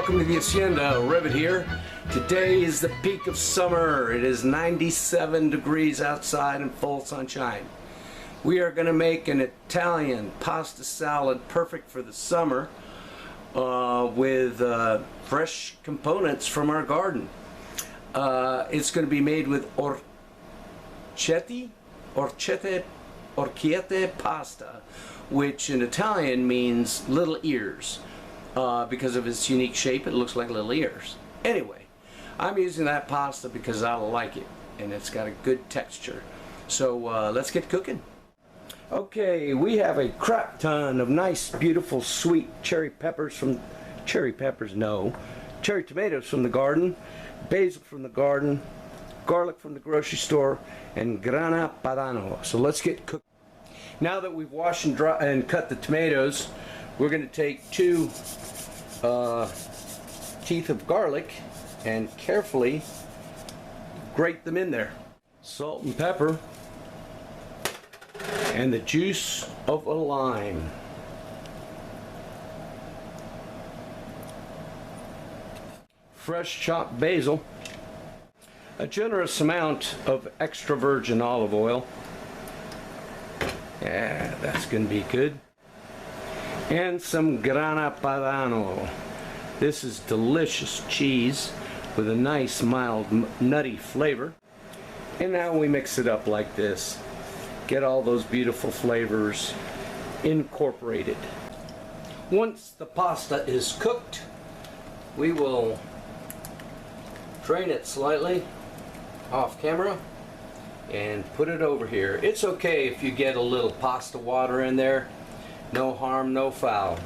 welcome to the Hacienda. Rivet here. Today is the peak of summer. It is 97 degrees outside and full sunshine. We are going to make an Italian pasta salad perfect for the summer with fresh components from our garden. It's going to be made with Orcchiette Pasta, which in Italian means little ears. Because of its unique shape, it looks like little ears. Anyway, I'm using that pasta because I like it and it's got a good texture. So let's get cooking. Okay, we have a crap ton of nice, beautiful, sweet cherry tomatoes from the garden, basil from the garden, garlic from the grocery store, and Grana Padano. So let's get cooking. Now that we've washed and cut the tomatoes, we're going to take 2 teeth of garlic and carefully grate them in there. Salt and pepper and the juice of a lime. Fresh chopped basil, a generous amount of extra virgin olive oil. Yeah, that's going to be good. And some Grana Padano. This is delicious cheese with a nice mild nutty flavor. And now we mix it up like this. Get all those beautiful flavors incorporated. Once the pasta is cooked, we will drain it slightly off camera and put it over here. It's okay if you get a little pasta water in there. No harm, no foul.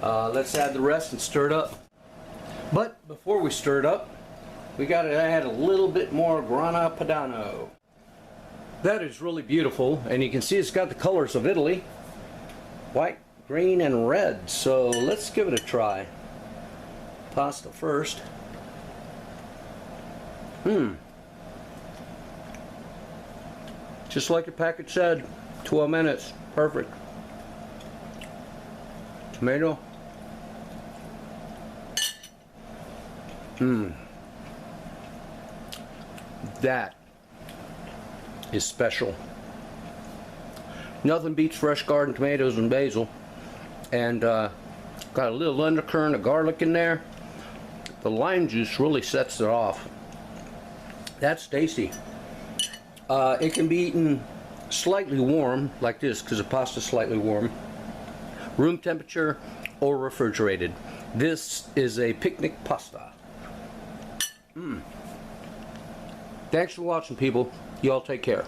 Let's add the rest and stir it up. But before we stir it up, we got to add a little bit more Grana Padano. That is really beautiful, and you can see it's got the colors of Italy: white, green, and red. So let's give it a try. Pasta first. Just like the package said, 12 minutes. Perfect. Tomato. That is special. Nothing beats fresh garden tomatoes and basil. And got a little undercurrent of garlic in there. The lime juice really sets it off. That's tasty. It can be eaten slightly warm, like this, because the pasta is slightly warm. Room temperature or refrigerated. This is a picnic pasta. Thanks for watching, people. You all take care.